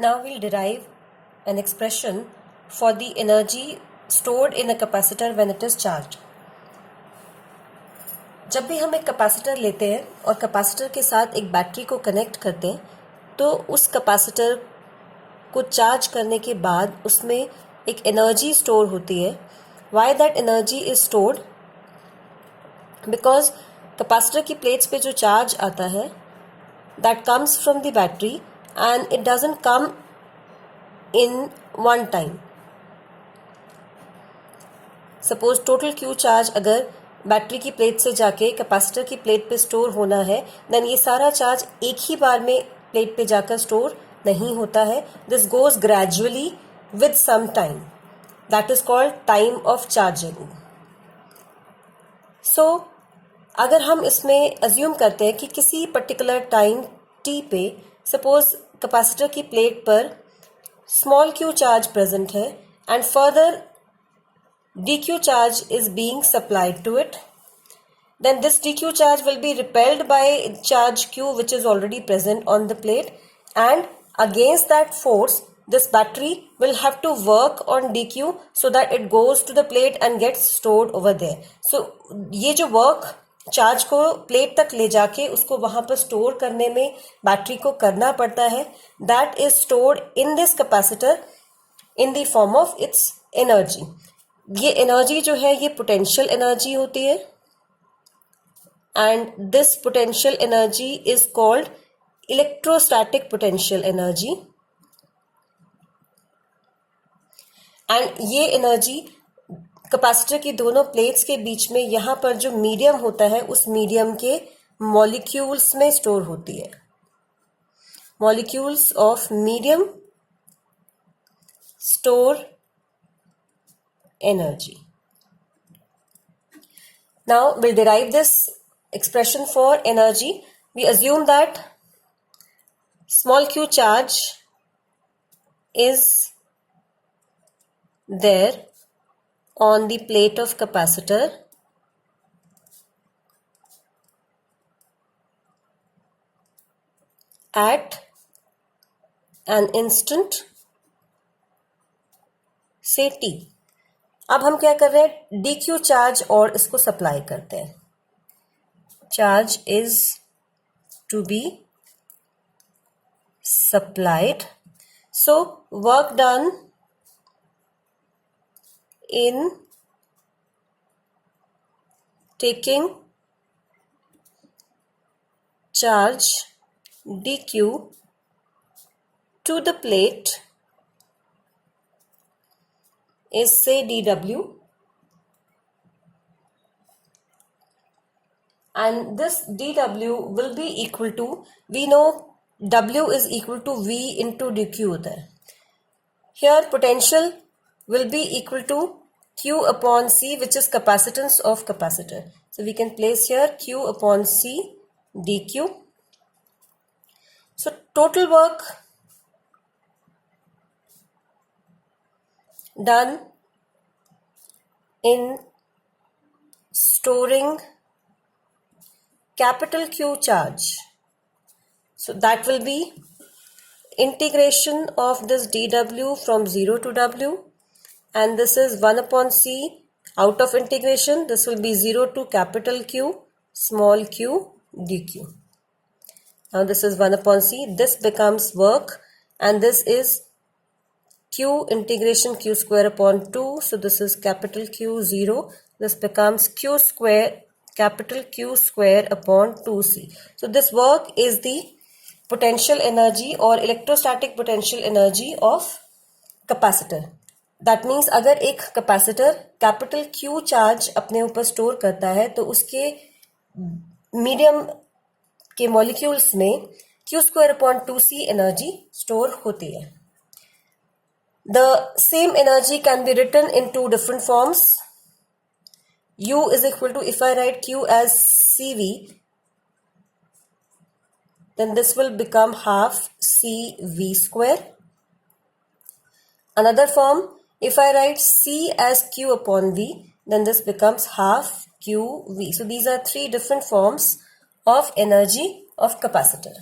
Now we'll derive an expression for the energy stored in a capacitor when it is charged. जब भी हम एक capacitor लेते हैं और कैपेसिटर के साथ एक बैटरी को कनेक्ट करते हैं तो उस कैपेसिटर को चार्ज करने के बाद उसमें एक एनर्जी स्टोर होती है. Why that energy is stored? Because capacitor की प्लेट्स पे जो चार्ज आता है that comes from the battery and it doesn't come in one time. Suppose total Q charge अगर बैटरी की प्लेट से जाके कैपेसिटर की प्लेट पे स्टोर होना है देन ये सारा चार्ज एक ही बार में प्लेट पे जाकर स्टोर नहीं होता है. This goes gradually with some time. That is called time of charging. So अगर हम इसमें अज्यूम करते हैं कि किसी पर्टिकुलर टाइम टी पे सपोज कैपेसिटर की प्लेट पर स्मॉल क्यू चार्ज प्रेजेंट है and further dq charge is being supplied to it, then this dq charge will be repelled by charge q which is already present on the plate, and against that force this battery will have to work on dq so that it goes to the plate and gets stored over there. So ये जो work charge को plate तक ले जाके उसको वहां पर store करने में बैटरी को करना पड़ता है, that is stored in this capacitor in the form of its energy. ये एनर्जी जो है ये पोटेंशियल एनर्जी होती है and this potential energy is called electrostatic potential energy. And ये एनर्जी कैपेसिटर की दोनों प्लेट्स के बीच में यहाँ पर जो मीडियम होता है उस मीडियम के मॉलिक्यूल्स में स्टोर होती है. Molecules of medium store energy. Now we'll derive this expression for energy. We assume that small q charge is there on the plate of capacitor at an instant say t. अब हम क्या कर रहे हैं, D Q charge और इसको supply करते हैं. Charge is to be supplied. So work done in taking charge D Q to the plate is say dw, and this dw will be equal to, we know w is equal to v into dq होता है. Here potential will be equal to q upon c which is capacitance of capacitor. So we can place here q upon c dq. So total work done in storing capital Q charge. So that will be integration of this dw from 0 to w, and this is 1 upon c. Out of integration this will be 0 to capital Q small q dq. Now this is 1 upon c. This becomes work and this is q integration q square upon 2. So this is capital Q 0. This becomes q square capital Q square upon 2c. So this work is the potential energy or electrostatic potential energy of capacitor. That means अगर एक capacitor capital Q charge अपने ऊपर store करता है तो उसके medium के molecules में q square upon 2c energy store होती है. The same energy can be written in two different forms. U is equal to, if I write Q as CV, then this will become half CV square. Another form, if I write C as Q upon V, then this becomes half QV. So these are three different forms of energy of capacitor.